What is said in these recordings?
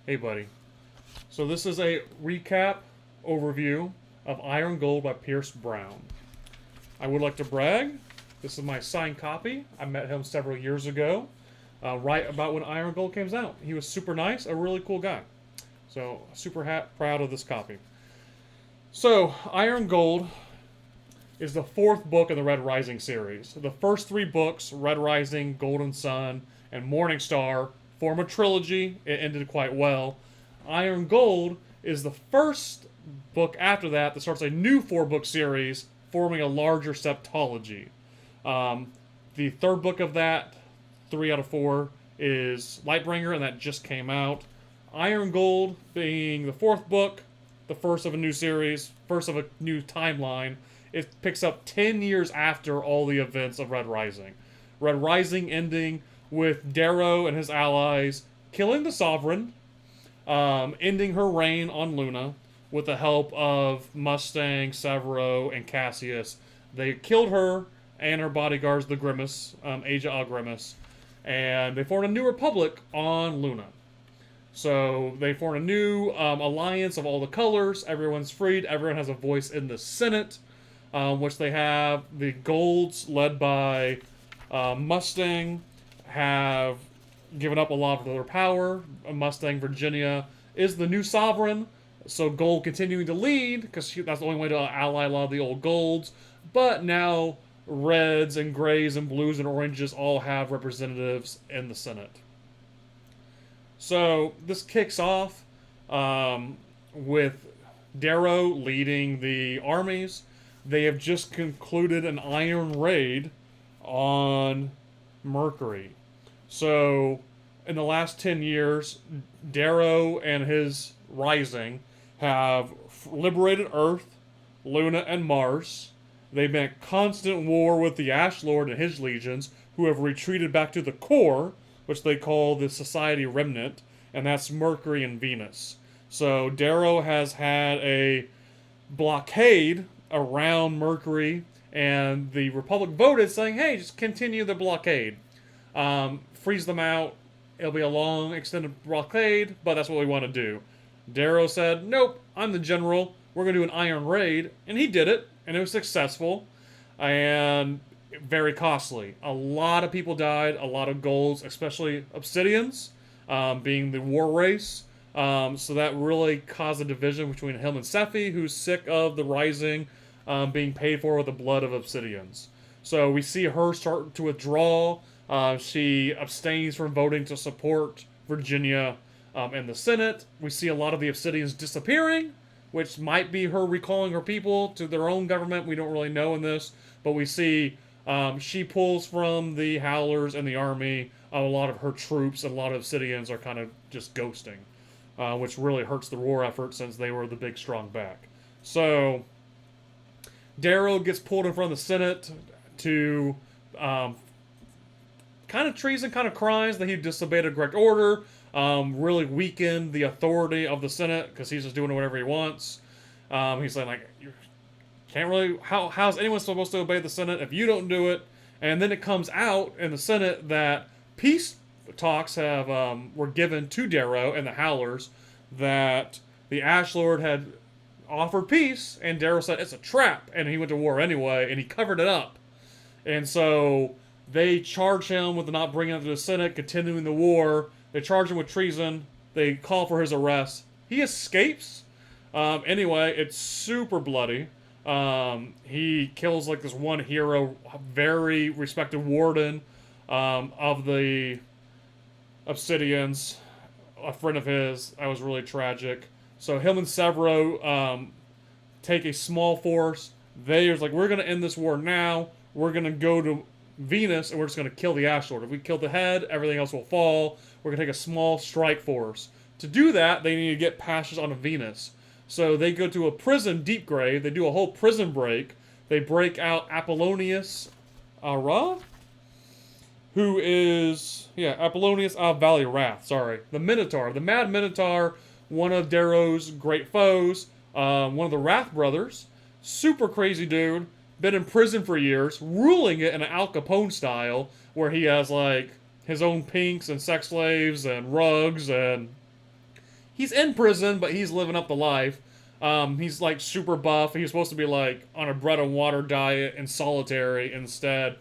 Hey, buddy. So this is a recap overview of Iron Gold by Pierce Brown. I would like to brag. This is my signed copy. I met him several years ago, right about when Iron Gold came out. He was super nice, a really cool guy. So super proud of this copy. So Iron Gold is the fourth book in the Red Rising series. The first three books, Red Rising, Golden Sun, and Morning Star, form a trilogy. It ended quite well. Iron Gold is the first book after that starts a new four-book series, forming a larger septology. The third book of that, 3 out of 4, is Lightbringer, and that just came out. Iron Gold being the fourth book, the first of a new series, first of a new timeline. It picks up 10 years after all the events of Red Rising. Red Rising ending with Darrow and his allies killing the Sovereign, ending her reign on Luna with the help of Mustang, Severo, and Cassius. They killed her and her bodyguards, the Grimace, Aja Al Grimace, and they formed a new republic on Luna. So they formed a new alliance of all the colors. Everyone's freed. Everyone has a voice in the Senate, which they have. The Golds, led by Mustang, have given up a lot of their power. Mustang, Virginia, is the new sovereign. So Gold continuing to lead, because that's the only way to ally a lot of the old Golds. But now Reds and Grays and Blues and Oranges all have representatives in the Senate. So this kicks off with Darrow leading the armies. They have just concluded an iron raid on Mercury. So in the last 10 years, Darrow and his Rising have liberated Earth, Luna, and Mars. They've been at constant war with the Ash Lord and his legions, who have retreated back to the core, which they call the Society Remnant, and that's Mercury and Venus. So Darrow has had a blockade around Mercury, and the Republic voted saying, hey, just continue the blockade. Freeze them out. It'll be a long, extended blockade, but that's what we want to do. Darrow said, nope, I'm the general. We're going to do an iron raid. And he did it, and it was successful, and very costly. A lot of people died, a lot of Golds, especially Obsidians, being the war race. So that really caused a division between him and Sephi, who's sick of the Rising being paid for with the blood of Obsidians. So we see her start to withdraw. She abstains from voting to support Virginia in the Senate. We see a lot of the Obsidians disappearing, which might be her recalling her people to their own government. We don't really know in this, but we see she pulls from the Howlers and the army. A lot of her troops and a lot of Obsidians are kind of just ghosting, which really hurts the war effort since they were the big strong back. So Darrow gets pulled in front of the Senate to kind of treason, kind of crimes that he disobeyed a direct order, really weakened the authority of the Senate because he's just doing whatever he wants. He's saying, like, you can't really, how's anyone supposed to obey the Senate if you don't do it? And then it comes out in the Senate that peace talks were given to Darrow and the Howlers, that the Ash Lord had offered peace, and Darrow said it's a trap, and he went to war anyway, and he covered it up. And so they charge him with not bringing it to the Senate, continuing the war. They charge him with treason. They call for his arrest. He escapes. Anyway, it's super bloody. He kills like this one hero, very respected warden of the Obsidians, a friend of his. That was really tragic. So him and Severo take a small force. They're like, we're going to end this war now. We're going to go to Venus, and we're just going to kill the Ash Lord. If we kill the head, everything else will fall. We're going to take a small strike force. To do that, they need to get passage onto Venus. So they go to a prison deep grave. They do a whole prison break. They break out Apollonius Ara, who is, Apollonius Valley Wrath, sorry. The Minotaur, the Mad Minotaur, one of Darrow's great foes, one of the Wrath brothers. Super crazy dude. Been in prison for years, ruling it in an Al Capone style, where he has, like, his own pinks and sex slaves and rugs, and he's in prison, but he's living up the life. He's like super buff. He was supposed to be like on a bread and water diet and solitary. Instead,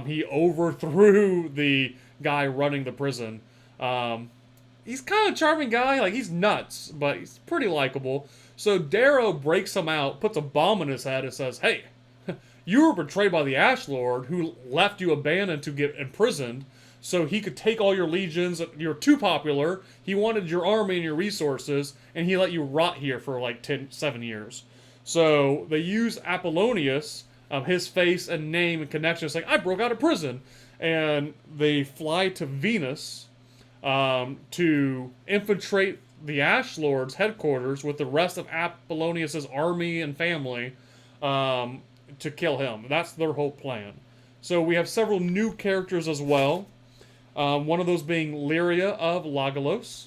he overthrew the guy running the prison. He's kind of a charming guy. Like, he's nuts, but he's pretty likable. So Darrow breaks him out, puts a bomb in his head, and says, "Hey, you were betrayed by the Ash Lord, who left you abandoned to get imprisoned, so he could take all your legions. You're too popular. He wanted your army and your resources, and he let you rot here for like 7 years." So they use Apollonius, his face and name and connection, saying, "I broke out of prison." And they fly to Venus to infiltrate the Ash Lord's headquarters with the rest of Apollonius's army and family to kill him. That's their whole plan. So we have several new characters as well. One of those being Lyria of Lagalos.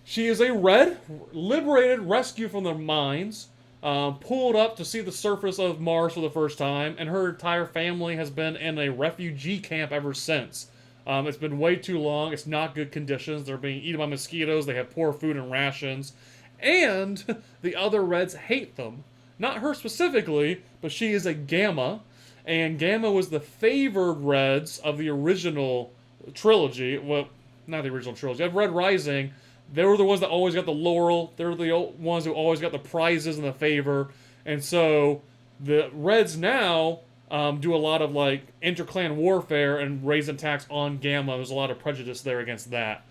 She is a red, liberated, rescued from their mines, pulled up to see the surface of Mars for the first time, and her entire family has been in a refugee camp ever since. It's been way too long. It's not good conditions. They're being eaten by mosquitoes. They have poor food and rations. And the other Reds hate them. Not her specifically, but she is a Gamma. And Gamma was the favored Reds of the original trilogy. Well, not the original trilogy. Of Red Rising. They were the ones that always got the laurel. They were the ones who always got the prizes and the favor. And so the Reds now do a lot of like interclan warfare and raise attacks on Gamma. There's a lot of prejudice there against that.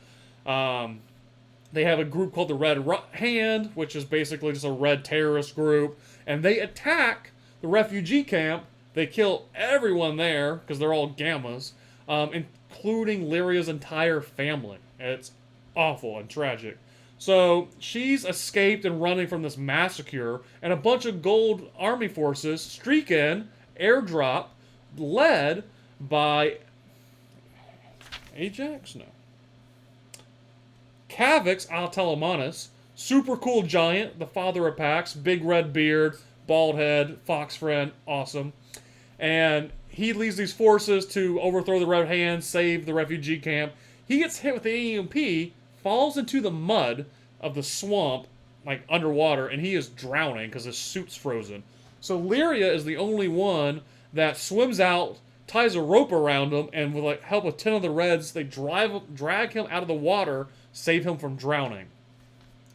They have a group called the Red Hand, which is basically just a red terrorist group, and they attack the refugee camp. They kill everyone there because they're all Gammas, including Lyria's entire family. It's awful and tragic. So she's escaped and running from this massacre, and a bunch of gold army forces streak in, airdrop, led by Ajax? No. Cavix Altelemanus, super cool giant, the father of Pax, big red beard, bald head, fox friend, awesome. And he leads these forces to overthrow the Red Hand, save the refugee camp. He gets hit with the EMP, falls into the mud of the swamp, like underwater, and he is drowning because his suit's frozen. So Lyria is the only one that swims out, ties a rope around him, and with like help of 10 of the Reds, they drag him out of the water, save him from drowning.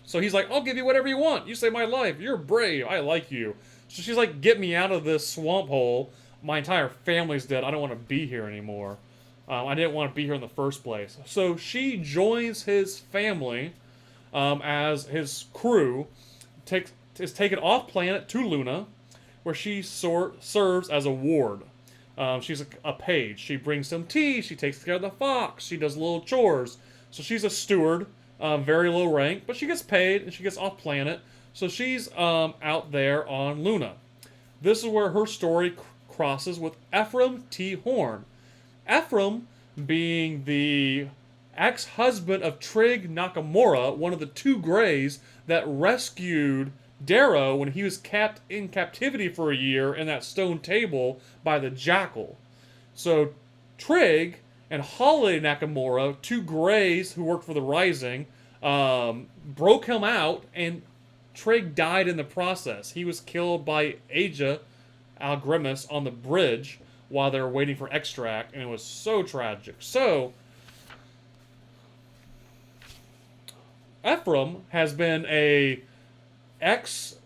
So he's like, "I'll give you whatever you want. You saved my life. You're brave. I like you." So she's like, "Get me out of this swamp hole. My entire family's dead. I don't want to be here anymore. I didn't want to be here in the first place." So she joins his family as his crew, is taken off planet to Luna, where she serves as a ward. She's a page. She brings some tea. She takes care of the fox. She does little chores. So she's a steward, very low rank, but she gets paid and she gets off planet. So she's out there on Luna. This is where her story crosses with Ephraim T. Horn. Ephraim being the ex-husband of Trig Nakamura, one of the two Greys that rescued Darrow when he was kept in captivity for a year in that stone table by the Jackal. So Trig and Holiday Nakamura, two Greys who worked for the Rising, broke him out, and Trig died in the process. He was killed by Aja Algrimus on the bridge while they were waiting for extract, and it was so tragic. So Ephraim has been a ex-security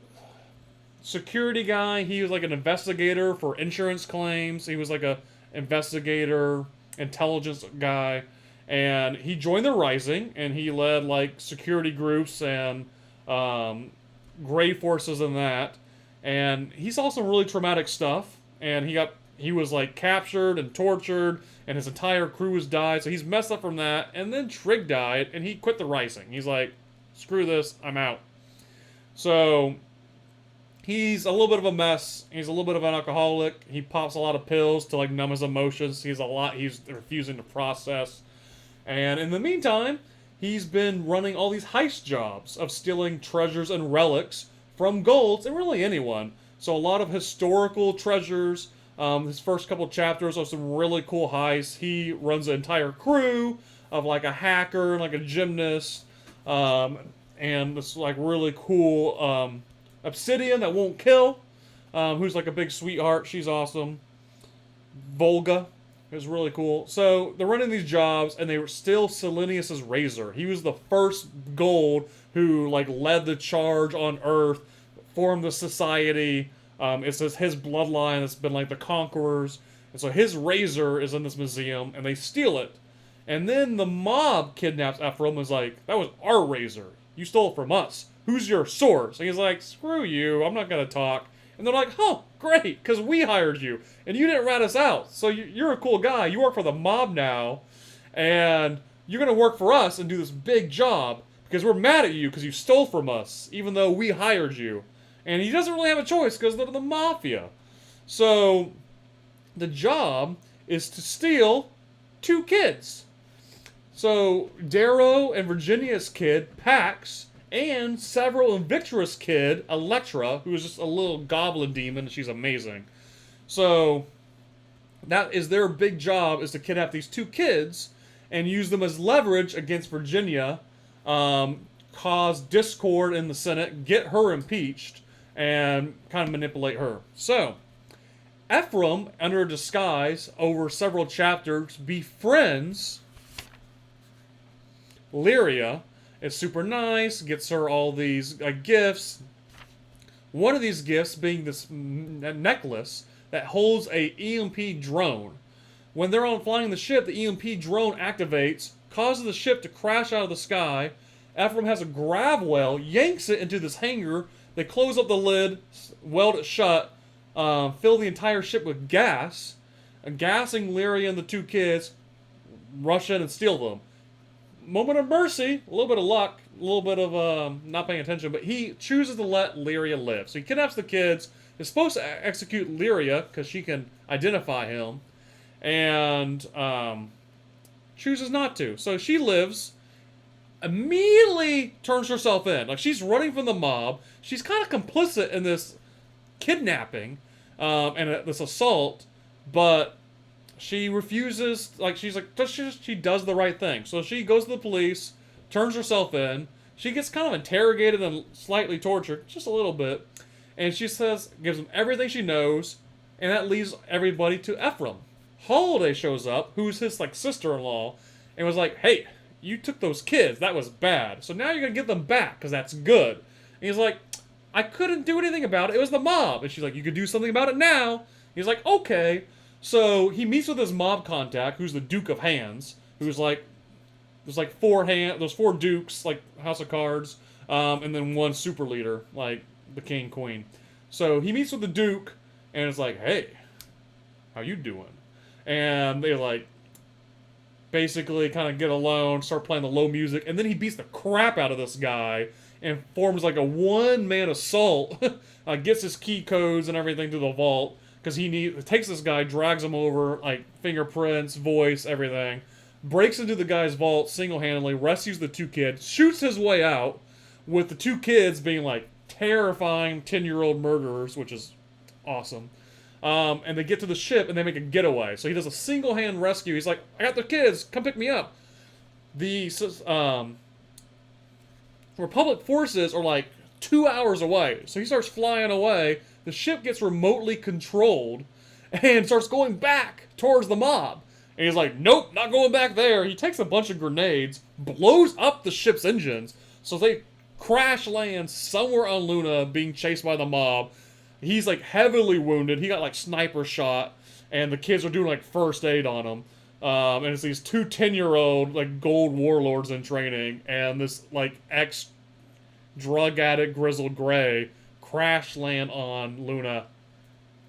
guy. He was like an investigator for insurance claims. He was like a investigator, intelligence guy, and he joined the Rising, and he led like security groups and Grey forces and that. And he saw some really traumatic stuff, and he was like captured and tortured, and his entire crew was died. So he's messed up from that. And then Trig died, and he quit the Rising. He's like, "Screw this, I'm out." So he's a little bit of a mess. He's a little bit of an alcoholic. He pops a lot of pills to like numb his emotions. He's refusing to process. And in the meantime, he's been running all these heist jobs of stealing treasures and relics from golds and really anyone. So a lot of historical treasures. His first couple chapters are some really cool heists. He runs an entire crew of like a hacker and like a gymnast. and this like really cool obsidian that won't kill, who's like a big sweetheart. She's awesome. Volga is really cool. So they're running these jobs, and they were still Silenius's razor. He was the first gold who like led the charge on Earth, formed the society. It says his bloodline has been like the conquerors, and so his razor is in this museum, and they steal it. And then the mob kidnaps Ephraim and is like, that was our razor. You stole it from us. Who's your source? And he's like, screw you, I'm not going to talk. And they're like, oh, great, because we hired you, and you didn't rat us out. So you're a cool guy. You work for the mob now, and you're going to work for us and do this big job, because we're mad at you because you stole from us, even though we hired you. And he doesn't really have a choice because they're the mafia. So the job is to steal 2 kids. So Darrow and Virginia's kid, Pax, and several Invictus kid, Electra, who is just a little goblin demon, and she's amazing. So that is their big job, is to kidnap these 2 kids and use them as leverage against Virginia, cause discord in the Senate, get her impeached, and kind of manipulate her. So Ephraim, under a disguise, over several chapters, befriends Lyria. Is super nice, gets her all these gifts. One of these gifts being this necklace that holds a EMP drone. When they're on flying the ship, the EMP drone activates, causes the ship to crash out of the sky. Ephraim has a grav well, yanks it into this hangar. They close up the lid, weld it shut, fill the entire ship with gas, gassing Lyria and the 2 kids, rush in and steal them. Moment of mercy, a little bit of luck, a little bit of not paying attention, but he chooses to let Lyria live. So he kidnaps the kids, is supposed to execute Lyria because she can identify him, and chooses not to. So she lives, immediately turns herself in. Like, she's running from the mob. She's kind of complicit in this kidnapping and this assault, but she refuses, like, she's like, she does the right thing. So she goes to the police, turns herself in. She gets kind of interrogated and slightly tortured, just a little bit. And she says, gives them everything she knows, and that leaves everybody to Ephraim. Holiday shows up, who's his, like, sister-in-law, and was like, hey, you took those kids, that was bad. So now you're going to give them back, because that's good. And he's like, I couldn't do anything about it, it was the mob. And she's like, you could do something about it now. He's like, okay. So he meets with his mob contact, who's the Duke of Hands, who's like, there's like 4 dukes, like House of Cards, and then 1 super leader, like the king, queen. So he meets with the Duke, and it's like, hey, how you doing? And they like basically kind of get alone, start playing the low music, and then he beats the crap out of this guy and forms like a 1-man assault, gets his key codes and everything to the vault. Because he takes this guy, drags him over, like, fingerprints, voice, everything. Breaks into the guy's vault single-handedly, rescues the 2 kids, shoots his way out, with the 2 kids being, like, terrifying 10-year-old murderers, which is awesome. And they get to the ship, and they make a getaway. So he does a single-hand rescue. He's like, I got the kids, come pick me up. The Republic forces are, like, 2 hours away. So he starts flying away. The ship gets remotely controlled and starts going back towards the mob. And he's like, nope, not going back there. He takes a bunch of grenades, blows up the ship's engines, so they crash land somewhere on Luna being chased by the mob. He's like heavily wounded. He got like sniper shot, and the kids are doing like first aid on him. And it's these 2 10-year-old like gold warlords in training, and this like ex-drug addict Grizzled Gray crash land on Luna.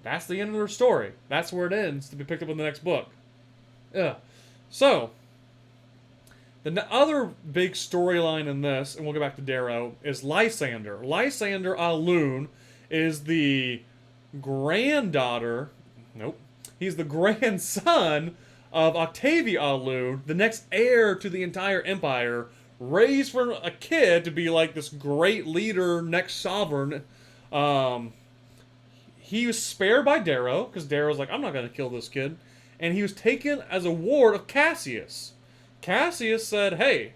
That's the end of their story. That's where it ends, to be picked up in the next book. Yeah. So, the other big storyline in this, and we'll go back to Darrow, is Lysander. Lysander Alun is the granddaughter, nope, he's the grandson of Octavia Alun, the next heir to the entire empire, raised from a kid to be like this great leader, next sovereign. He was spared by Darrow, because Darrow's like, I'm not going to kill this kid. And he was taken as a ward of Cassius. Cassius said, hey,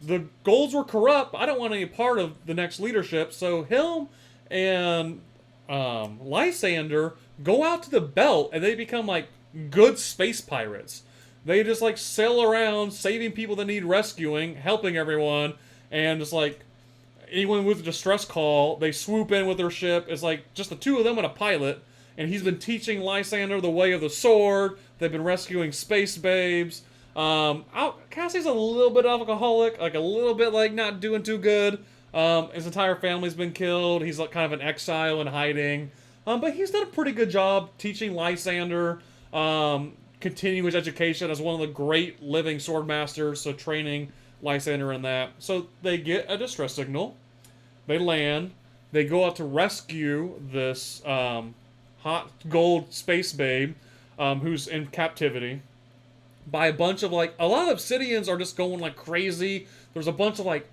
the Golds were corrupt. I don't want any part of the next leadership. So him and Lysander go out to the belt, and they become like good space pirates. They just like sail around, saving people that need rescuing, helping everyone, and just like anyone with a distress call, they swoop in with their ship. It's like just the two of them and a pilot, and he's been teaching Lysander the way of the sword. They've been rescuing space babes. Cassie's a little bit alcoholic, like a little bit like not doing too good. His entire family's been killed. He's like kind of an exile in hiding. But he's done a pretty good job teaching Lysander, continue his education as one of the great living sword masters, so training Lysander in that. So they get a distress signal. They land. They go out to rescue this hot gold space babe who's in captivity by a bunch of like, a lot of Obsidians are just going like crazy. There's a bunch of like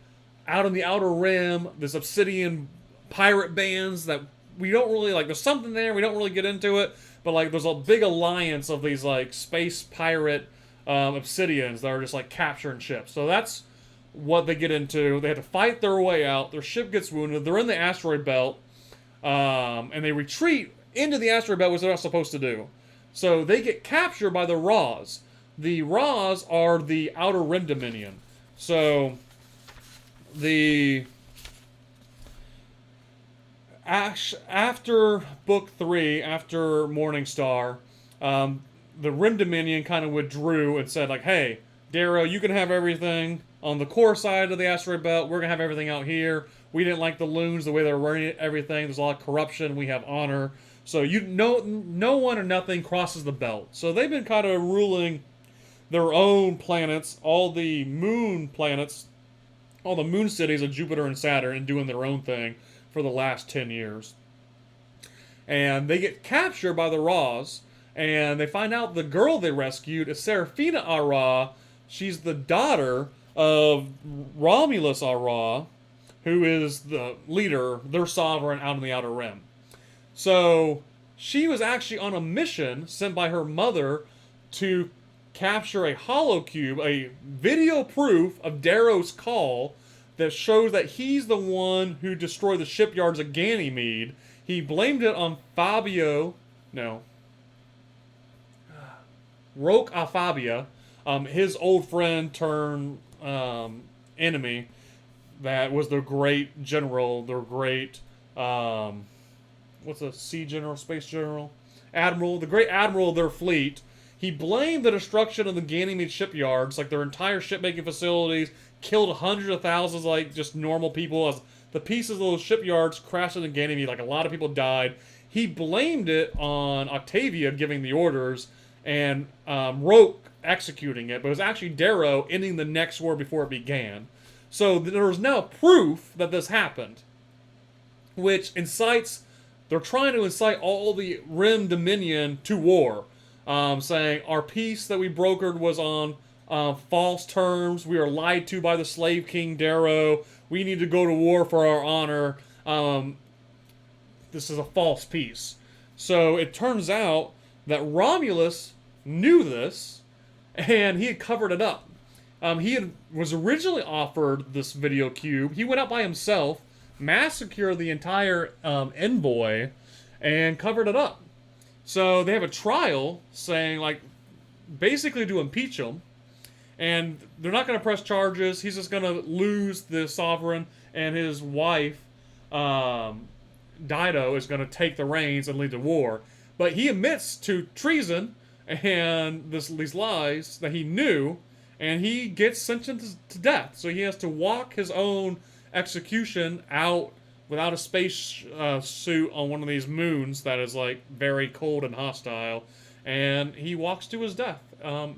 out in the Outer Rim, this Obsidian pirate bands that we don't really like. There's something there, we don't really get into it, but like there's a big alliance of these like space pirate Obsidians that are just like capturing ships. So that's what they get into. They have to fight their way out. Their ship gets wounded. They're in the asteroid belt, and they retreat into the asteroid belt, which they're not supposed to do. So they get captured by the Raws. The Raws are the Outer Rim Dominion. So after Book 3, after Morning Star, the Rim Dominion kind of withdrew and said, like, hey, Darrow, you can have everything on the core side of the asteroid belt. We're going to have everything out here. We didn't like the loons, the way they're running everything. There's a lot of corruption. We have honor. So no one or nothing crosses the belt. So they've been kind of ruling their own planets, all the moon planets, all the moon cities of Jupiter and Saturn, and doing their own thing for the last 10 years. And they get captured by the Raws, and they find out the girl they rescued is Seraphina Ara. She's the daughter of Romulus Ara, who is the leader, their sovereign out in the Outer Rim. So she was actually on a mission sent by her mother to capture a holocube, a video proof of Darrow's call that shows that he's the one who destroyed the shipyards of Ganymede. He blamed it on Roque Fabia, his old friend turned enemy, that was their great general, their great, what's a sea general, space general? Admiral, the great admiral of their fleet. He blamed the destruction of the Ganymede shipyards, like their entire shipmaking facilities, killed hundreds of thousands, like just normal people, as the pieces of those shipyards crashed into Ganymede, like a lot of people died. He blamed it on Octavia giving the orders, and Roque executing it, but it was actually Darrow ending the next war before it began. So there is now proof that this happened, which they're trying to incite all the Rim Dominion to war, saying our peace that we brokered was on false terms. We are lied to by the slave king Darrow. We need to go to war for our honor. This is a false peace. So it turns out that Romulus knew this, and he had covered it up. Was originally offered this video cube. He went out by himself, massacred the entire envoy, and covered it up. So they have a trial saying, like, basically to impeach him, and they're not going to press charges. He's just going to lose the sovereign, and his wife, Dido, is going to take the reins and lead the war. But he admits to treason and these lies that he knew, and he gets sentenced to death. So he has to walk his own execution out without a space suit on one of these moons that is like very cold and hostile, and he walks to his death. And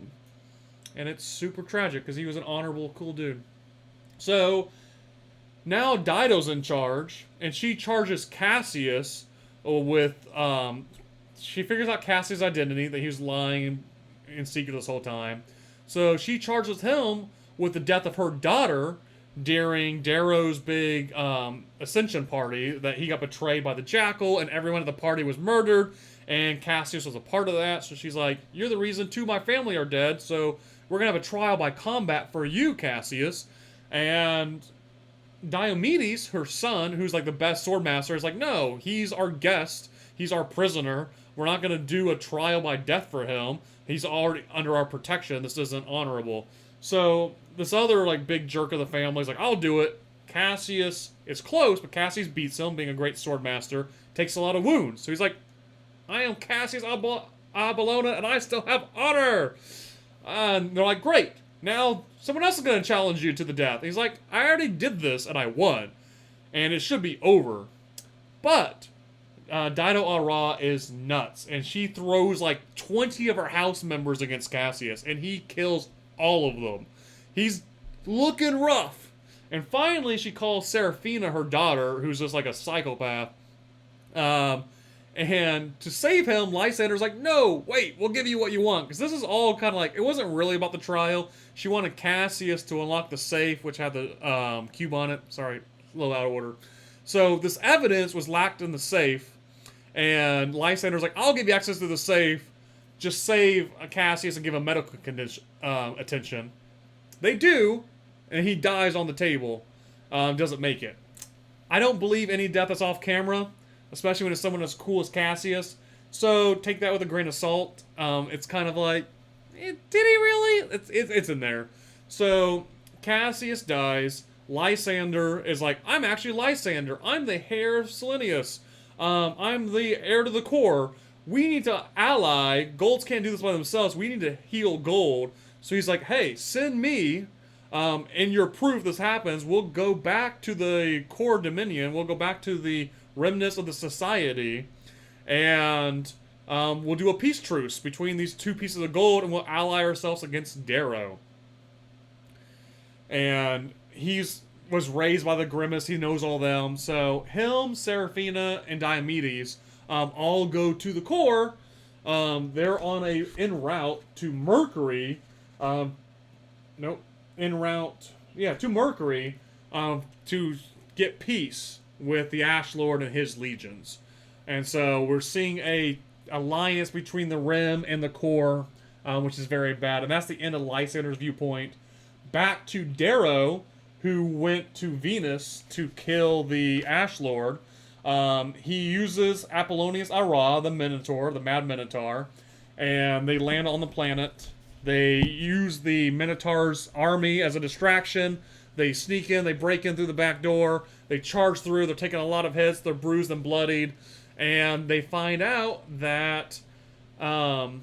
it's super tragic because he was an honorable, cool dude. So now Dido's in charge, and she charges Cassius with she figures out Cassius' identity, that he was lying in secret this whole time. So she charges him with the death of her daughter during Darrow's big ascension party, that he got betrayed by the Jackal and everyone at the party was murdered, and Cassius was a part of that. So she's like, you're the reason 2 of my family are dead, so we're going to have a trial by combat for you, Cassius. And Diomedes, her son, who's like the best sword master, is like, no, he's our guest. He's our prisoner. We're not going to do a trial by death for him. He's already under our protection. This isn't honorable. So this other like big jerk of the family is like, I'll do it. Cassius, it's close, but Cassius beats him, being a great sword master, takes a lot of wounds. So he's like, I am Cassius Abellona, and I still have honor. And they're like, great. Now someone else is going to challenge you to the death. He's like, I already did this, and I won. And it should be over. But Dino Ara is nuts, and she throws like 20 of her house members against Cassius, and he kills all of them. He's looking rough. And finally, she calls Seraphina, her daughter, who's just like a psychopath. And to save him, Lysander's like, no, wait, we'll give you what you want. Because this is all kind of like, it wasn't really about the trial. She wanted Cassius to unlock the safe, which had the cube on it. Sorry, a little out of order. So this evidence was locked in the safe. And Lysander's like, I'll give you access to the safe. Just save Cassius and give him medical attention. They do. And he dies on the table. Doesn't make it. I don't believe any death is off camera, especially when it's someone as cool as Cassius. So take that with a grain of salt. It's kind of like, did he really? It's in there. So Cassius dies. Lysander is like, I'm actually Lysander. I'm the heir of Selenius. I'm the heir to the core. We need to ally. Golds can't do this by themselves. We need to heal Gold. So he's like, hey, send me. In your proof this happens, we'll go back to the core dominion. We'll go back to the remnants of the society. And we'll do a peace truce between these two pieces of gold, and we'll ally ourselves against Darrow. And was raised by the Grimace. He knows all them. So him, Seraphina, and Diomedes all go to the core. They're en route to Mercury. To Mercury, to get peace with the Ash Lord and his legions. And so we're seeing a alliance between the Rim and the core, which is very bad. And that's the end of Lysander's viewpoint. Back to Darrow, who went to Venus to kill the Ash Lord. He uses Apollonius Ara, the Minotaur, the Mad Minotaur, and they land on the planet. They use the Minotaur's army as a distraction. They sneak in, they break in through the back door, they charge through, they're taking a lot of hits, they're bruised and bloodied, and they find out that the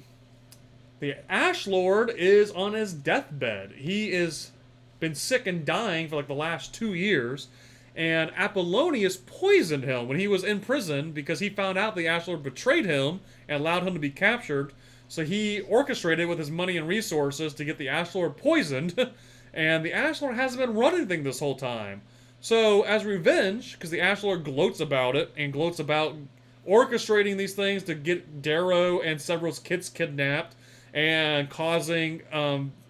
Ash Lord is on his deathbed. He has been sick and dying for like the last 2 years, and Apollonius poisoned him when he was in prison because he found out the Ash Lord betrayed him and allowed him to be captured. So he orchestrated with his money and resources to get the Ash Lord poisoned, and the Ash Lord hasn't been running anything this whole time. So as revenge, because the Ash Lord gloats about it, and gloats about orchestrating these things to get Darrow and Several's kids kidnapped, and causing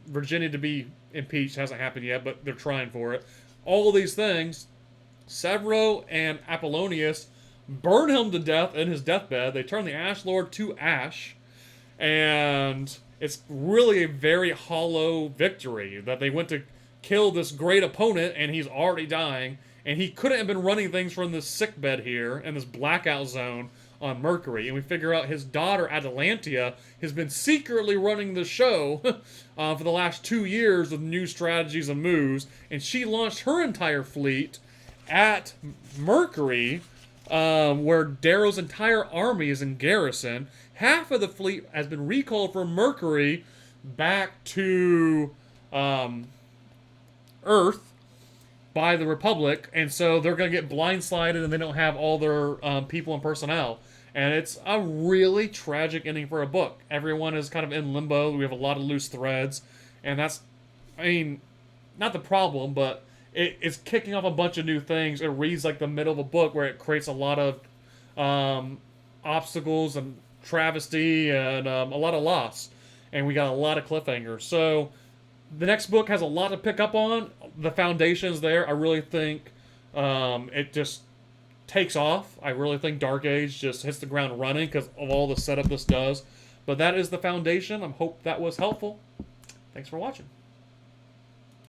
Virginia to be impeached. Hasn't happened yet, but they're trying for it. All of these things, Severo and Apollonius burn him to death in his deathbed. They turn the Ash Lord to ash. And it's really a very hollow victory that they went to kill this great opponent and he's already dying. And he couldn't have been running things from this sickbed here in this blackout zone on Mercury. And we figure out his daughter, Atalantia, has been secretly running the show for the last 2 years with new strategies and moves. And she launched her entire fleet at Mercury, where Darrow's entire army is in garrison. Half of the fleet has been recalled from Mercury back to Earth by the Republic, and so they're going to get blindsided and they don't have all their people and personnel. And it's a really tragic ending for a book. Everyone is kind of in limbo. We have a lot of loose threads, and that's, I mean, not the problem, but it's kicking off a bunch of new things. It reads like the middle of a book where it creates a lot of obstacles and travesty and a lot of loss, and we got a lot of cliffhangers. So the next book has a lot to pick up on. The foundation's there. I really think it just takes off. I really think Dark Age just hits the ground running because of all the setup this does. But that is the foundation. I hope that was helpful. Thanks for watching.